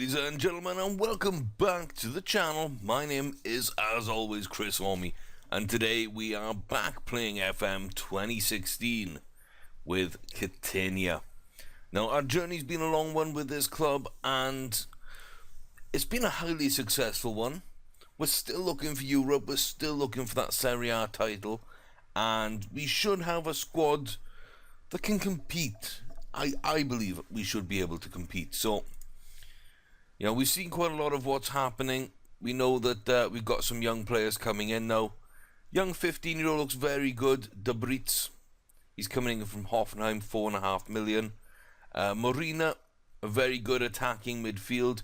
ladies and gentlemen, and welcome back to the channel. My name is, as always, Chris Orme, and today we are back playing FM16 with Catania. Now, our journey's been a long one with this club, and it's been a highly successful one. We're still looking for Europe, we're still looking for that Serie A title, and we should have a squad that can compete. I believe we should be able to compete. So, you know, we've seen quite a lot of what's happening. We know that we've got some young players coming in now. Young 15-year-old looks very good. De Bruyne, he's coming in from Hoffenheim, 4.5 million. Morina, a very good attacking midfield.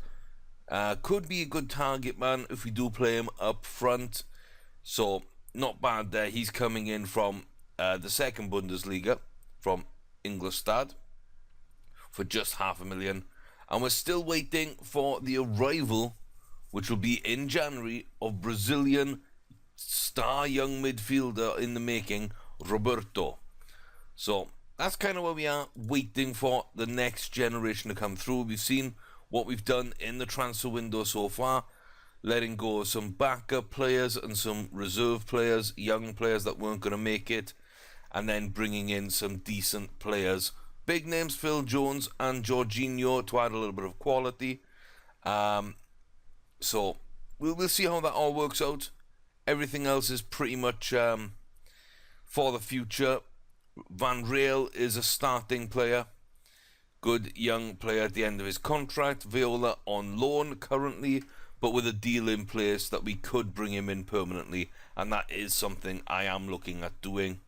Could be a good target man if we do play him up front. So, not bad there. He's coming in from the second Bundesliga, from Ingolstadt, for just 500,000. And we're still waiting for the arrival, which will be in January, of Brazilian star young midfielder in the making, Roberto. So that's kind of where we are, waiting for the next generation to come through. We've seen what we've done in the transfer window so far, letting go of some backup players and some reserve players, young players that weren't going to make it, and then bringing in some decent players. Big names, Phil Jones and Jorginho, to add a little bit of quality. So we'll see how that all works out. Everything else is pretty much for the future. Van Raal is a starting player. Good young player at the end of his contract. Viola on loan currently, but with a deal in place that we could bring him in permanently. And that is something I am looking at doing.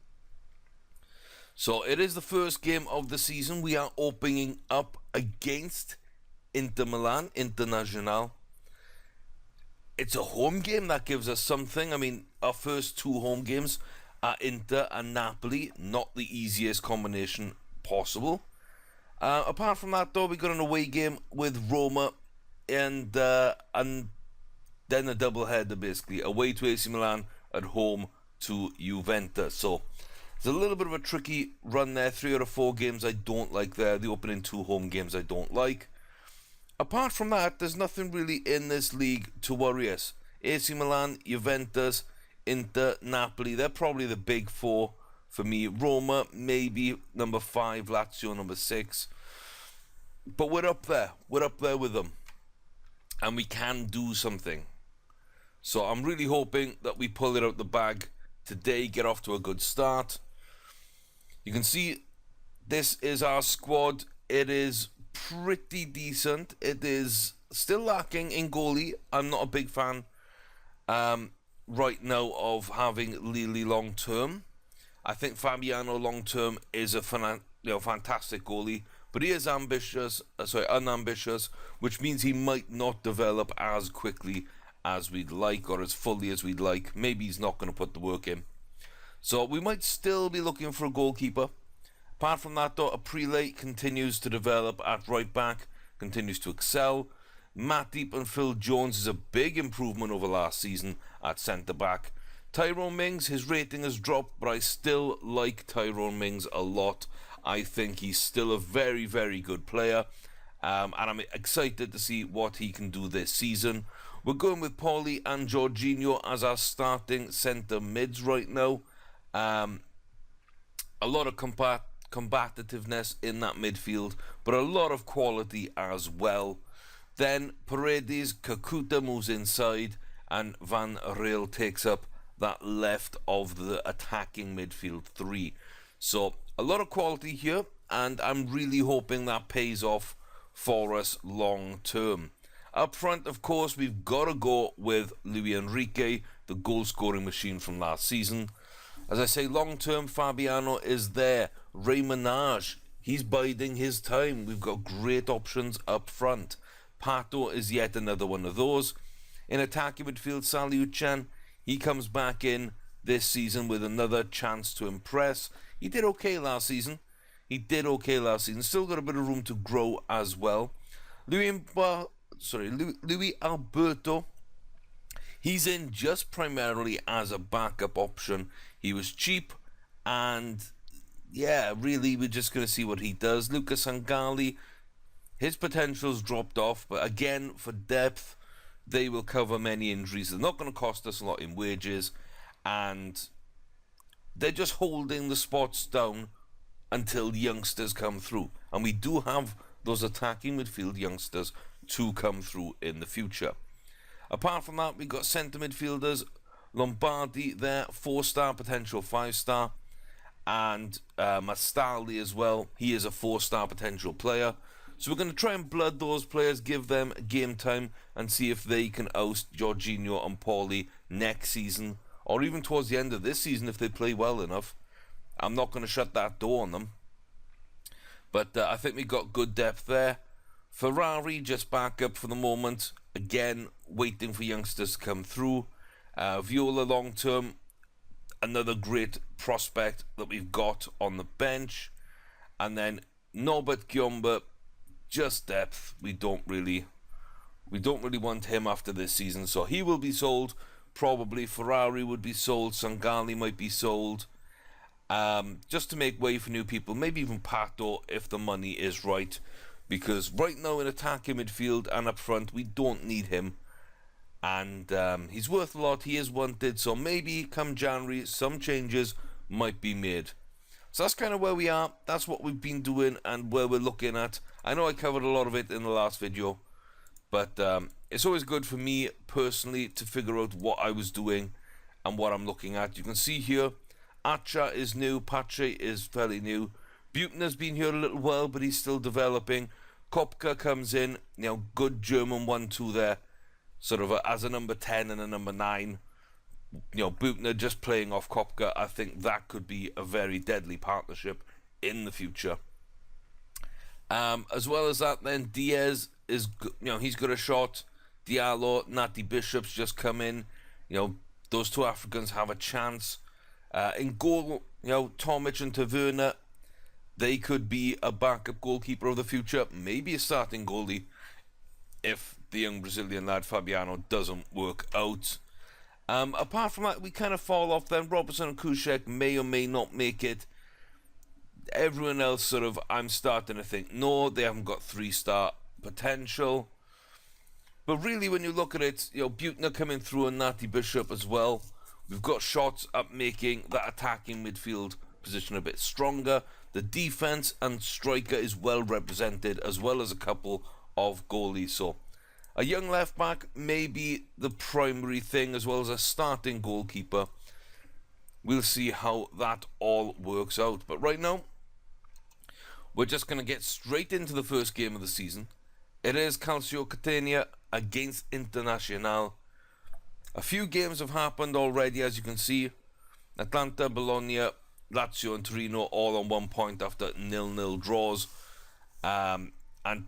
So it is the first game of the season. We are opening up against Inter Milan, Internazionale. It's a home game, that gives us something. I mean, our first two home games are Inter and Napoli. Not the easiest combination possible. Apart from that, though, we got an away game with Roma, and then a double-header, basically. Away to AC Milan, at home to Juventus. So it's a little bit of a tricky run there. 3 out of 4 games I don't like there. The opening 2 home games I don't like. Apart from that, there's nothing really in this league to worry us. AC Milan, Juventus, Inter, Napoli, they're probably the big 4 for me. Roma, maybe number 5, Lazio, number 6. But we're up there. We're up there with them. And we can do something. So I'm really hoping that we pull it out the bag today, get off to a good start. You can see this is our squad. It is pretty decent. It is still lacking in goalie. I'm not a big fan right now of having Lili long term. I think Fabiano long term is a fantastic goalie, but he is unambitious, which means he might not develop as quickly as we'd like, or as fully as we'd like. Maybe he's not going to put the work in. So we might still be looking for a goalkeeper. Apart from that, though, Aprile continues to develop at right back, continues to excel. Matip and Phil Jones is a big improvement over last season at centre back. Tyrone Mings, his rating has dropped, but I still like Tyrone Mings a lot. I think he's still a very, very good player. And I'm excited to see what he can do this season. We're going with Pauly and Jorginho as our starting centre mids right now. A lot of combativeness in that midfield, but a lot of quality as well. Then Paredes, Kakuta moves inside, and Van Raal takes up that left of the attacking midfield 3. So a lot of quality here, and I'm really hoping that pays off for us long term. Up front, of course, we've got to go with Luis Enrique, the goal-scoring machine from last season. As I say, long-term, Fabiano is there. Ray Minaj, he's biding his time. We've got great options up front. Pato is yet another one of those. In attacking midfield, Saliuchan, he comes back in this season with another chance to impress. He did okay last season. Still got a bit of room to grow as well. Luis Alberto, he's in just primarily as a backup option. He was cheap, and yeah, really, we're just going to see what he does. Lucas Sangali, his potential's dropped off, but again, for depth, they will cover many injuries. They're not going to cost us a lot in wages, and they're just holding the spots down until youngsters come through. And we do have those attacking midfield youngsters to come through in the future. Apart from that, we've got centre midfielders. Lombardi there, 4-star, potential 5-star. And Mastali as well. He is a 4-star potential player. So we're going to try and blood those players, give them game time, and see if they can oust Jorginho and Paulie next season, or even towards the end of this season if they play well enough. I'm not going to shut that door on them. But I think we got good depth there. Ferrari just back up for the moment. Again, waiting for youngsters to come through. Viola long term, another great prospect that we've got on the bench. And then Norbert Giomba, just depth. We don't really want him after this season, so he will be sold. Probably Ferrari would be sold. Sangali might be sold. Just to make way for new people. Maybe even Pato if the money is right. Because right now in attacking midfield and up front, we don't need him. And he's worth a lot. He is wanted. So maybe come January, some changes might be made. So that's kind of where we are. That's what we've been doing and where we're looking at. I know I covered a lot of it in the last video. But it's always good for me personally to figure out what I was doing and what I'm looking at. You can see here, Acha is new. Pache is fairly new. Buchner's been here a little while, but he's still developing. Kopka comes in, good German 1-2 there, sort of as a number 10 and a number 9. Buchner just playing off Kopka. I think that could be a very deadly partnership in the future. As well as that, then Diaz is, he's got a shot. Diallo, Natty Bishop's just come in. Those two Africans have a chance. In goal, Tomic and Taverna, they could be a backup goalkeeper of the future, maybe a starting goalie if the young Brazilian lad Fabiano doesn't work out. Apart from that, we kind of fall off then. Robertson and Kuszek may or may not make it. Everyone else sort of, I'm starting to think, no, they haven't got 3-star potential. But really, when you look at it, Buchner coming through and Natty Bishop as well. We've got shots up making that attacking midfield position a bit stronger. The defense and striker is well represented, as well as a couple of goalies. So a young left back may be the primary thing, as well as a starting goalkeeper. We'll see how that all works out. But right now, we're just going to get straight into the first game of the season. It is Calcio Catania against Internazionale. A few games have happened already, as you can see. Atlanta, Bologna, Lazio and Torino all on 1 point after 0-0 draws. And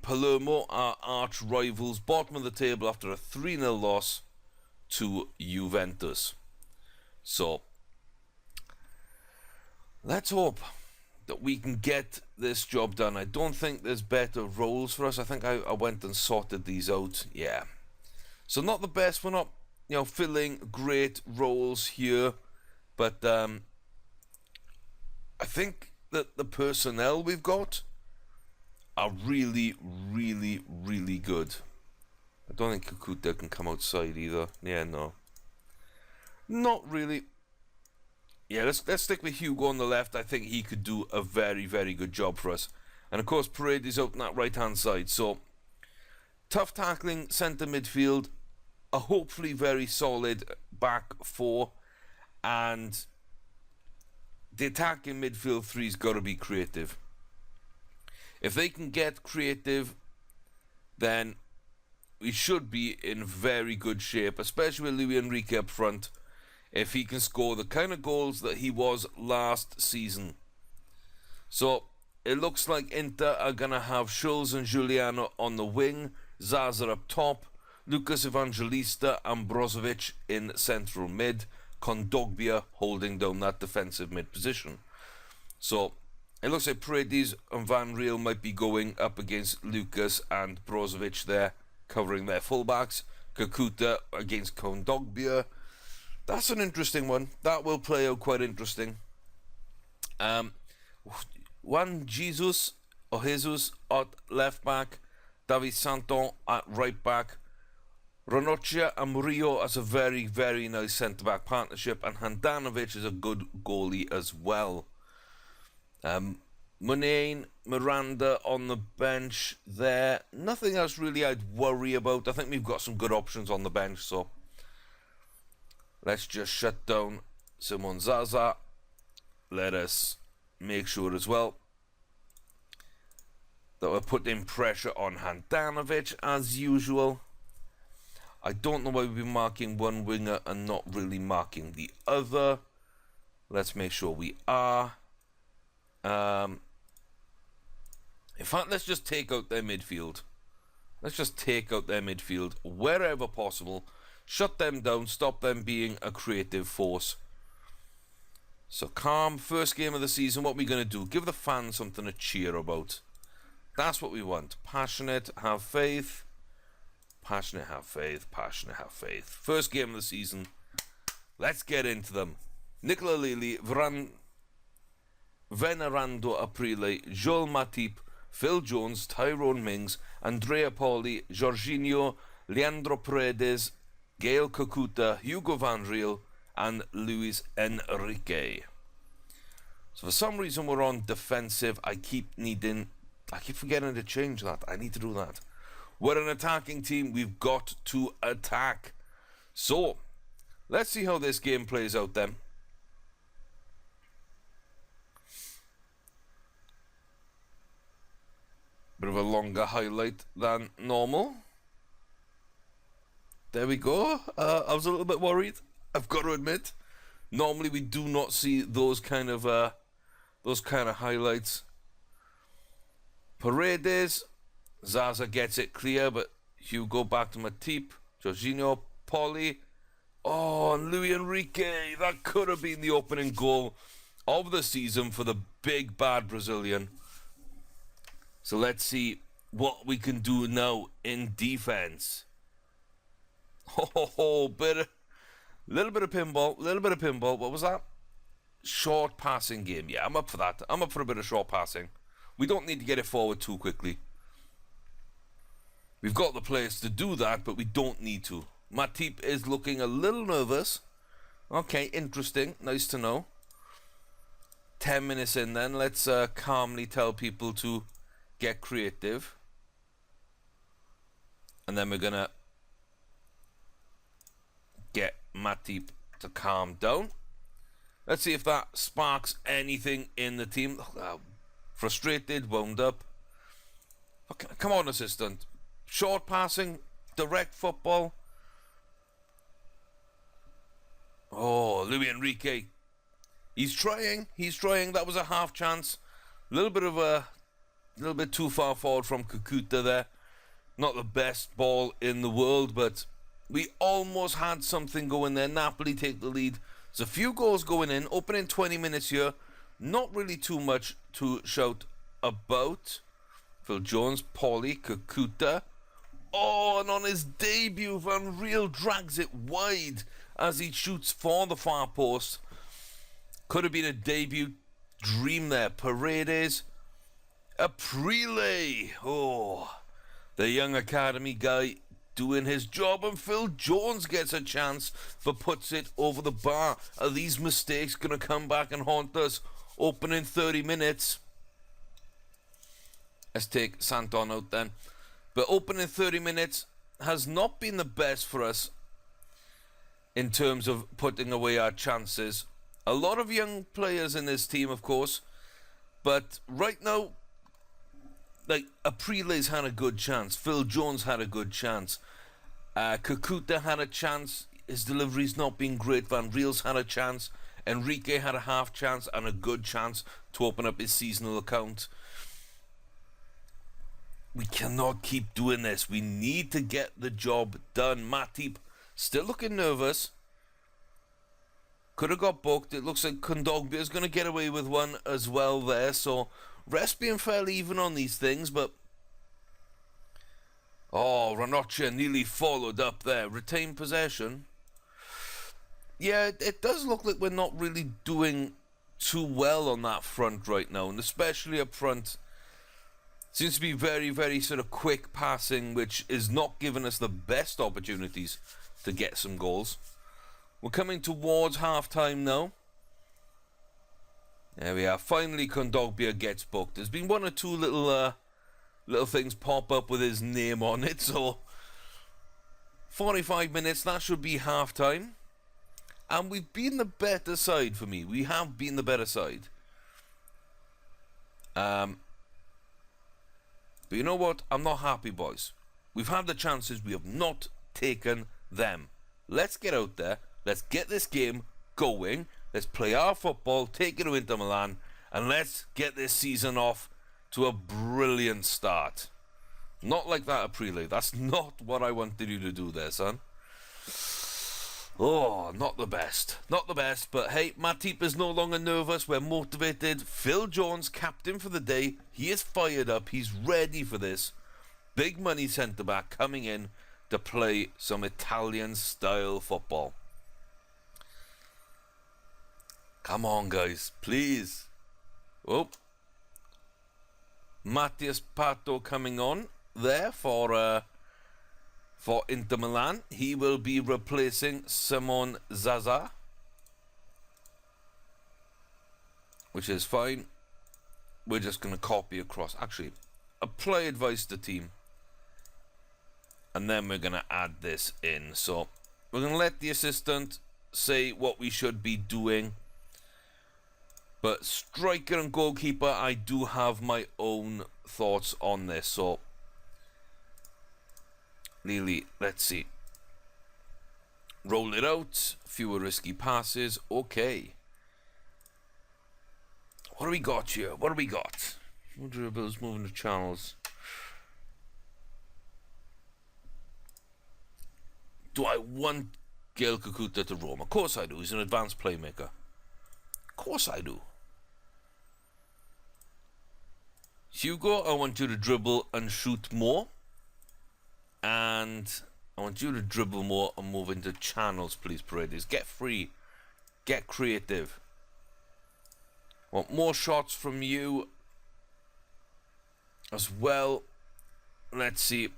Palermo are arch rivals, bottom of the table after a 3-0 loss to Juventus. So, let's hope that we can get this job done. I don't think there's better roles for us. I think I went and sorted these out. Yeah. So not the best. We're not, filling great roles here. But I think that the personnel we've got are really, really, really good. I don't think Kakuta can come outside either. Yeah, no. Not really. Yeah, let's stick with Hugo on the left. I think he could do a very, very good job for us. And of course, Paredes out on that right-hand side. So, tough tackling centre midfield. A hopefully very solid back four. And the attacking midfield three's got to be creative. If they can get creative, then we should be in very good shape, especially with Luis Enrique up front, if he can score the kind of goals that he was last season. So, it looks like Inter are going to have Schulz and Giuliano on the wing, Zaza up top, Lucas Evangelista and Brozovic in central mid, Kondogbia holding down that defensive mid position. So, it looks like Paredes and Van Riel might be going up against Lucas and Brozovic there, covering their fullbacks. Kakuta against Kondogbia. That's an interesting one. That will play out quite interesting. Juan Jesus at left back, David Santon at right back. Ranocchia and Murillo as a very, very nice centre-back partnership, and Handanovic is a good goalie as well. Munane, Miranda on the bench there. Nothing else really I'd worry about. I think we've got some good options on the bench, so let's just shut down Simon Zaza. Let us make sure as well that we're putting pressure on Handanovic as usual. I don't know why we've been marking one winger and not really marking the other. Let's make sure we are. In fact, let's just take out their midfield. Let's just take out their midfield wherever possible. Shut them down. Stop them being a creative force. So calm. First game of the season. What are we going to do? Give the fans something to cheer about. That's what we want. Passionate. Have faith. Passionate, have faith. Passionate, have faith. First game of the season. Let's get into them. Nicola Lili, Venerando Aprile, Joel Matip, Phil Jones, Tyrone Mings, Andrea Poli, Jorginho, Leandro Paredes, Gael Kakuta, Hugo Van Riel, and Luis Enrique. So for some reason we're on defensive. I keep forgetting to change that. I need to do that. We're an attacking team. We've got to attack. So, let's see how this game plays out then. Bit of a longer highlight than normal. There we go. I was a little bit worried, I've got to admit. Normally we do not see those kind of highlights. Paredes. Zaza gets it clear, but Hugo back to Matip. Jorginho, Poli. Oh, and Luis Enrique. That could have been the opening goal of the season for the big bad Brazilian. So let's see what we can do now in defense. Little bit of pinball. What was that? Short passing game. Yeah, I'm up for that. I'm up for a bit of short passing. We don't need to get it forward too quickly. We've got the players to do that, but we don't need to. Matip is looking a little nervous. Okay, interesting. Nice to know. 10 minutes in then. Let's calmly tell people to get creative. And then we're going to get Matip to calm down. Let's see if that sparks anything in the team. Frustrated, wound up. Okay, come on, assistant. Short passing, direct football. Oh, Luis Enrique. He's trying. That was a half chance. A little bit too far forward from Kakuta there. Not the best ball in the world, but we almost had something going there. Napoli take the lead. There's a few goals going in. Opening 20 minutes here. Not really too much to shout about. Phil Jones, Poli, Kakuta. Oh, and on his debut, Van Riel drags it wide as he shoots for the far post. Could have been a debut dream there. Paredes. Aprile. Oh, the young academy guy doing his job. And Phil Jones gets a chance but puts it over the bar. Are these mistakes going to come back and haunt us? Opening 30 minutes. Let's take Santon out then. But opening 30 minutes has not been the best for us in terms of putting away our chances. A lot of young players in this team, of course. But right now, like, Aprile's had a good chance. Phil Jones had a good chance. Kakuta had a chance. His delivery's not been great. Van Riel's had a chance. Enrique had a half chance and a good chance to open up his seasonal account. We cannot keep doing this. We need to get the job done. Matip still looking nervous. Could have got booked. It looks like Kondogbia is going to get away with one as well there. So, rest being fairly even on these things, but... Oh, Ranocchia nearly followed up there. Retained possession. Yeah, it does look like we're not really doing too well on that front right now. And especially up front... Seems to be very, very sort of quick passing, which is not giving us the best opportunities to get some goals. We're coming towards half-time now. There we are. Finally, Kondogbia gets booked. There's been one or two little things pop up with his name on it, so 45 minutes, that should be half-time. And we've been the better side for me. We have been the better side. But you know what? I'm not happy, boys. We've had the chances. We have not taken them. Let's get out there. Let's get this game going. Let's play our football, take it to Inter Milan, and let's get this season off to a brilliant start. Not like that, Aprile. That's not what I wanted you to do there, son. Oh, not the best. Not the best, but hey, Matip is no longer nervous. We're motivated. Phil Jones, captain for the day. He is fired up. He's ready for this. Big money centre-back coming in to play some Italian-style football. Come on, guys. Please. Oh. Matthias Pato coming on there for Inter Milan. He will be replacing Simon Zaza, which is fine. We're just going to copy across. Actually, apply advice to team. And then we're going to add this in. So we're going to let the assistant say what we should be doing. But striker and goalkeeper, I do have my own thoughts on this. So, Lily, let's see. Roll it out. Fewer risky passes. Okay. What do we got here? What do we got? Dribbles, moving the channels. Do I want Gael Kakuta to Roma? Of course I do. He's an advanced playmaker. Of course I do. Hugo, I want you to dribble and shoot more. And I want you to dribble more and move into channels, please, Paredes. Get free. Get creative. I want more shots from you as well. Let's see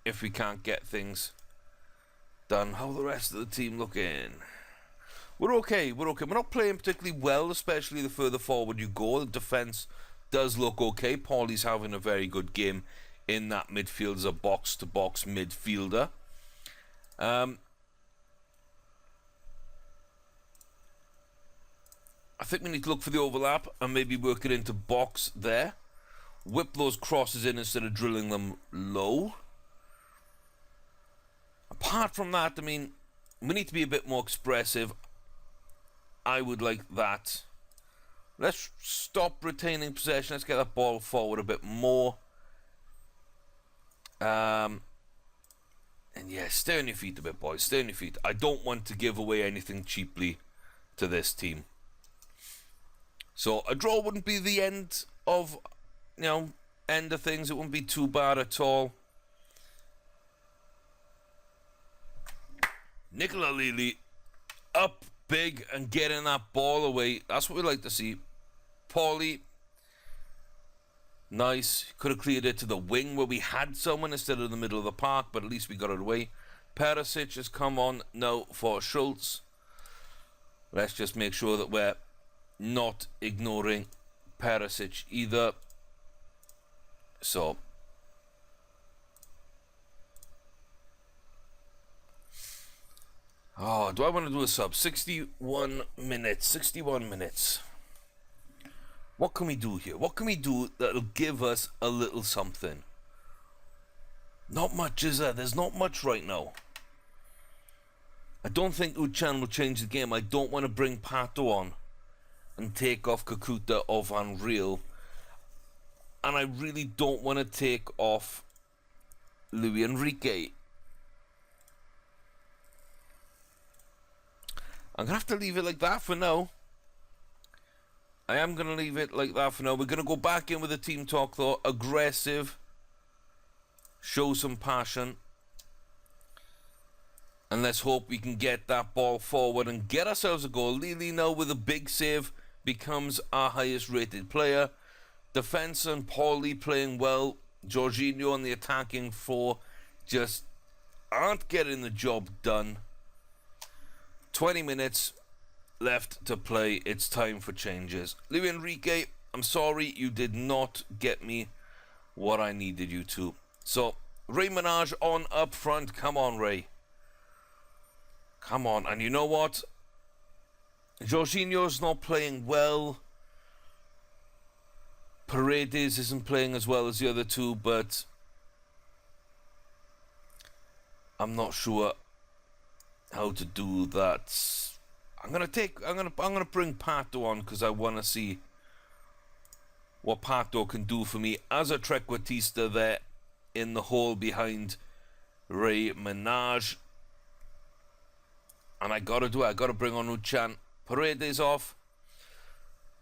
if we can't get things done. How the rest of the team looking? We're okay. We're okay. We're not playing particularly well, especially the further forward you go. The defence does look okay. Paulie's having a very good game in that midfield as a box-to-box midfielder. I think we need to look for the overlap and maybe work it into box there. Whip those crosses in instead of drilling them low. Apart from that, I mean, we need to be a bit more expressive. I would like that. Let's stop retaining possession. Let's get that ball forward a bit more. And yeah, stay on your feet a bit, boys. Stay on your feet. I don't want to give away anything cheaply to this team. So a draw wouldn't be the end of, end of things. It wouldn't be too bad at all. Nicola Lili up big and getting that ball away. That's what we like to see. Paulie, nice. Could have cleared it to the wing where we had someone instead of the middle of the park, but at least we got it away. Perisic has come on now for Schultz. Let's just make sure that we're not ignoring Perisic either. So do I want to do a sub? 61 minutes. 61 minutes. What can we do here? What can we do that'll give us a little something? Not much, is there? There's not much right now. I don't think Uchan will change the game. I don't want to bring Pato on and take off Kakuta or Van Riel. And I really don't want to take off Luis Enrique. I'm going to have to leave it like that for now. I am going to leave it like that for now. We're going to go back in with the team talk, though. Aggressive. Show some passion. And let's hope we can get that ball forward and get ourselves a goal. Lili now with a big save becomes our highest rated player. Defence and Paulie playing well. Jorginho and the attacking four just aren't getting the job done. 20 minutes left to play. It's time for changes. Luis Enrique, I'm sorry you did not get me what I needed you to. So, Ray Minaj on up front. Come on, Ray. Come on. And you know what? Jorginho's not playing well. Paredes isn't playing as well as the other two, but I'm not sure how to do that. I'm gonna bring Pato on because I want to see what Pato can do for me as a trequartista there in the hole behind Ray Minaj. And I gotta bring on Uchan. Paredes off.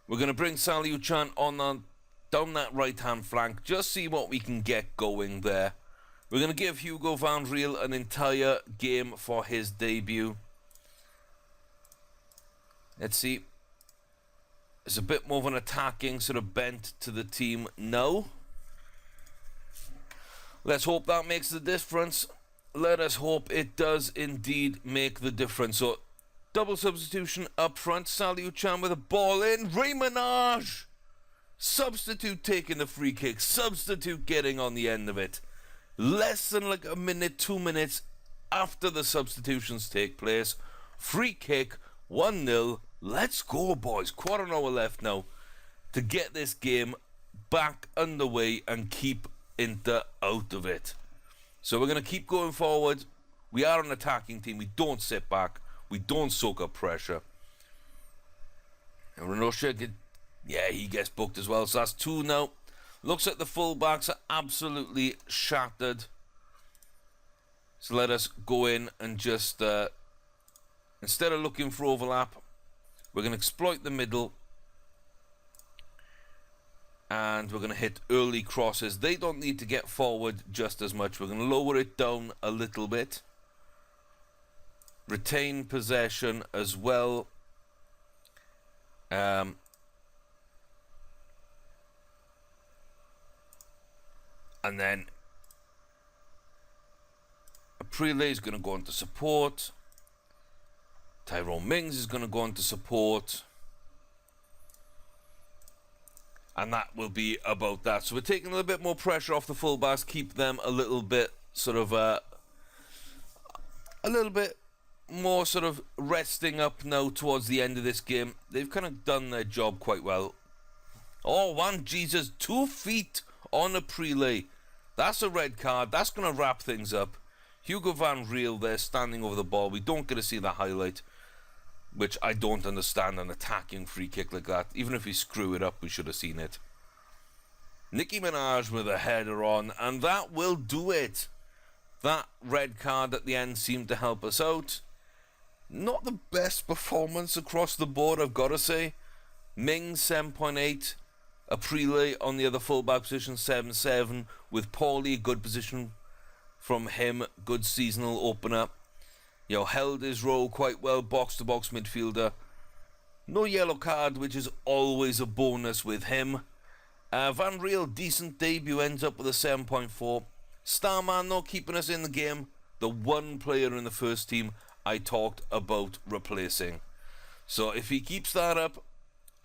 We're gonna bring Sally Uchan on down that right hand flank. Just see what we can get going there. We're gonna give Hugo Van Riel an entire game for his debut. Let's see. There's a bit more of an attacking sort of bent to the team now. Let's hope that makes the difference. Let us hope it does indeed make the difference. So, double substitution up front. Sally Uchan with a ball in. Ray Minaj! Substitute taking the free kick. Substitute getting on the end of it. Less than like a minute, 2 minutes after the substitutions take place. Free kick, 1-0. Let's go, boys. Quarter an hour left now to get this game back underway and keep Inter out of it. So we're going to keep going forward. We are an attacking team. We don't sit back. We don't soak up pressure. And Renosha, he gets booked as well. So that's 2 now. Looks like the fullbacks are absolutely shattered. So let us go in and just, instead of looking for overlap, we're going to exploit the middle. And we're going to hit early crosses. They don't need to get forward just as much. We're going to lower it down a little bit. Retain possession as well. And then Aprile is going to go into support. Tyrone Mings is going to go into support. And that will be about that. So we're taking a little bit more pressure off the fullbacks, keep them a little bit sort of a little bit more sort of resting up now towards the end of this game. They've kind of done their job quite well. Oh, one Jesus, 2 feet on Aprile. That's a red card. That's going to wrap things up. Hugo Van Riel there standing over the ball. We don't get to see the highlight, which I don't understand, an attacking free kick like that. Even if we screw it up, we should have seen it. Nicki Minaj with a header on, and that will do it. That red card at the end seemed to help us out. Not the best performance across the board, I've got to say. Mings, 7.8. Aprile on the other fullback position, 7.7. With Paulie, good position from him. Good seasonal opener. Held his role quite well, box-to-box midfielder. No yellow card, which is always a bonus with him. Van Riel, decent debut, ends up with a 7.4. Starman, though, keeping us in the game. The one player in the first team I talked about replacing. So if he keeps that up,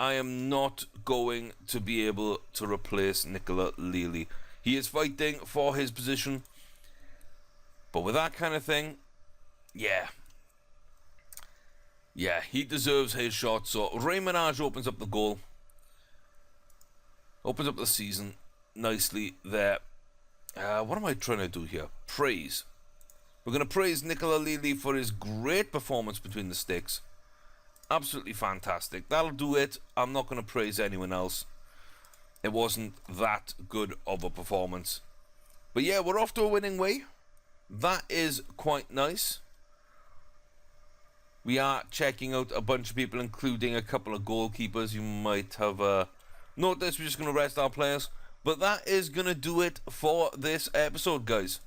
I am not going to be able to replace Nicola Lely. He is fighting for his position. But with that kind of thing, yeah, he deserves his shot. So Ray Minaj opens up the goal. Opens up the season nicely there. What am I trying to do here? Praise. We're going to praise Nicola Lely for his great performance between the sticks. Absolutely fantastic. That'll do it. I'm not going to praise anyone else. It wasn't that good of a performance. But yeah, we're off to a winning way. That is quite nice. We are checking out a bunch of people, including a couple of goalkeepers. You might have noticed we're just going to rest our players. But that is going to do it for this episode, guys.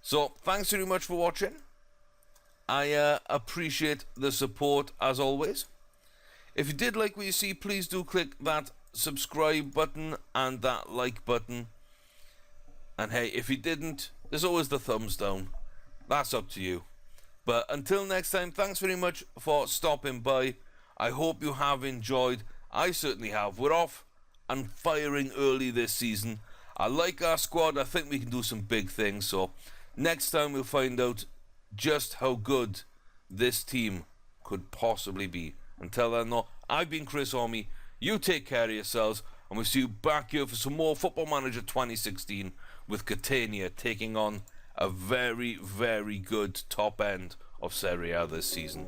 So, thanks very much for watching. I appreciate the support, as always. If you did like what you see, please do click that subscribe button and that like button. And hey, if you didn't, there's always the thumbs down. That's up to you. But until next time, thanks very much for stopping by. I hope you have enjoyed. I certainly have. We're off and firing early this season. I like our squad. I think we can do some big things. So next time we'll find out just how good this team could possibly be. Until then, though, I've been Chris Orme. You take care of yourselves, and we'll see you back here for some more Football Manager 2016 with Catania taking on a very, very good top end of Serie A this season.